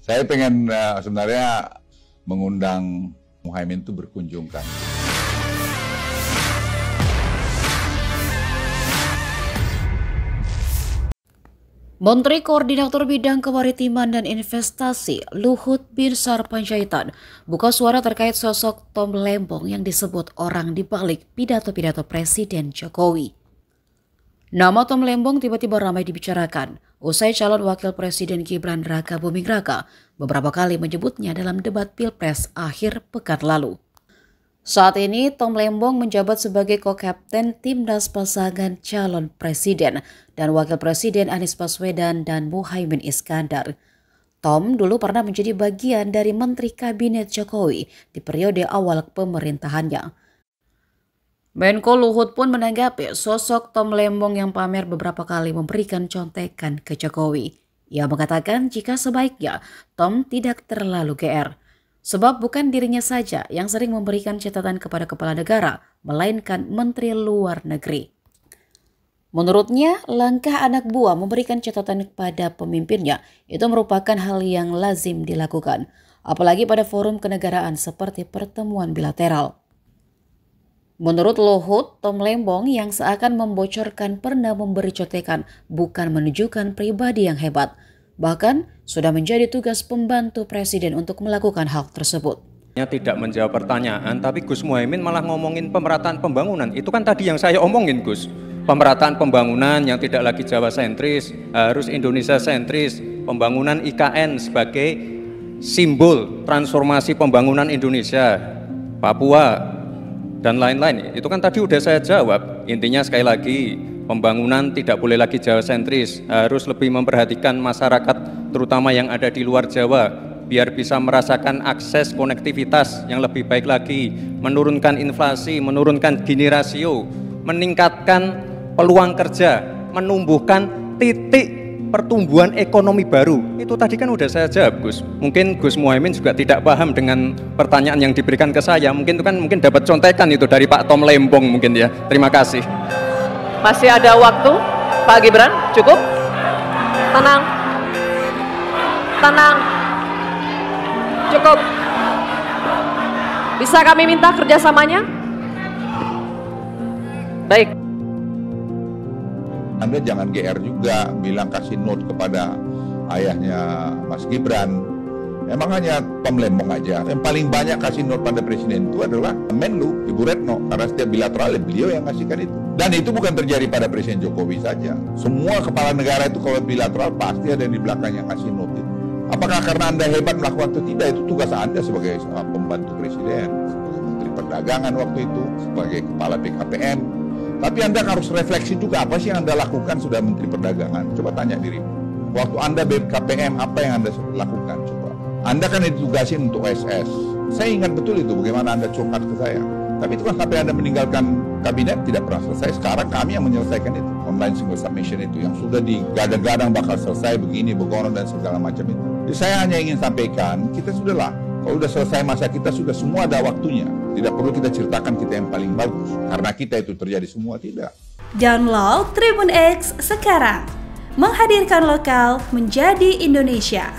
Saya pengen sebenarnya mengundang Muhaimin itu berkunjung kan. Menteri Koordinator Bidang Kemaritiman dan Investasi Luhut Binsar Panjaitan buka suara terkait sosok Tom Lembong yang disebut orang di balik pidato-pidato Presiden Jokowi. Nama Tom Lembong tiba-tiba ramai dibicarakan usai calon wakil Presiden Gibran Rakabuming Raka beberapa kali menyebutnya dalam debat Pilpres akhir pekan lalu. Saat ini, Tom Lembong menjabat sebagai ko-kapten timnas pasangan calon presiden dan wakil presiden Anies Baswedan dan Muhaimin Iskandar. Tom dulu pernah menjadi bagian dari Menteri Kabinet Jokowi di periode awal pemerintahannya. Menko Luhut pun menanggapi sosok Tom Lembong yang pamer beberapa kali memberikan contekan ke Jokowi. Ia mengatakan jika sebaiknya Tom tidak terlalu GR. Sebab bukan dirinya saja yang sering memberikan catatan kepada kepala negara, melainkan Menteri Luar Negeri. Menurutnya, langkah anak buah memberikan catatan kepada pemimpinnya itu merupakan hal yang lazim dilakukan, apalagi pada forum kenegaraan seperti pertemuan bilateral. Menurut Luhut, Tom Lembong yang seakan membocorkan pernah memberi contekan bukan menunjukkan pribadi yang hebat. Bahkan sudah menjadi tugas pembantu presiden untuk melakukan hal tersebut. Tidak menjawab pertanyaan, tapi Gus Muhaimin malah ngomongin pemerataan pembangunan. Itu kan tadi yang saya omongin, Gus. Pemerataan pembangunan yang tidak lagi Jawa sentris, harus Indonesia sentris. Pembangunan IKN sebagai simbol transformasi pembangunan Indonesia, Papua, dan lain-lain. Itu kan tadi udah saya jawab. Intinya sekali lagi, pembangunan tidak boleh lagi Jawa sentris, harus lebih memperhatikan masyarakat terutama yang ada di luar Jawa biar bisa merasakan akses konektivitas yang lebih baik lagi, menurunkan inflasi, menurunkan Gini rasio, meningkatkan peluang kerja, menumbuhkan titik pertumbuhan ekonomi baru. Itu tadi kan udah saya jawab, Gus. Mungkin Gus Muhaimin juga tidak paham dengan pertanyaan yang diberikan ke saya. Mungkin itu kan dapat contekan itu dari Pak Tom Lembong mungkin ya. Terima kasih. Masih ada waktu, Pak Gibran, cukup? Tenang. Tenang. Cukup. Bisa kami minta kerjasamanya? Baik. Anda jangan GR juga, bilang kasih note kepada ayahnya Mas Gibran. Emang hanya Tom Lembong aja. Yang paling banyak kasih note pada presiden itu adalah Menlu, Ibu Retno. Karena setiap bilateral beliau yang kasihkan itu. Dan itu bukan terjadi pada Presiden Jokowi saja. Semua kepala negara itu kalau bilateral pasti ada yang di belakangnya kasih note itu. Apakah karena Anda hebat melakukan itu? Tidak, itu tugas Anda sebagai pembantu presiden, sebagai Menteri Perdagangan waktu itu, sebagai Kepala BKPM. Tapi Anda harus refleksi juga apa sih yang Anda lakukan sudah Menteri Perdagangan. Coba tanya diri. Waktu Anda BKPM, apa yang Anda lakukan? Coba. Anda kan ditugasin untuk SS. Saya ingat betul itu bagaimana Anda curhat ke saya. Tapi itu kan sampai Anda meninggalkan kabinet tidak pernah selesai. Sekarang kami yang menyelesaikan itu. Online single submission itu yang sudah digadang-gadang bakal selesai begini, begono dan segala macam itu. Jadi saya hanya ingin sampaikan, kita sudahlah. Kalau sudah selesai masa kita sudah semua ada waktunya. Tidak perlu kita ceritakan kita yang paling bagus. Karena kita itu terjadi semua, tidak. Download Tribun X sekarang. Menghadirkan lokal menjadi Indonesia.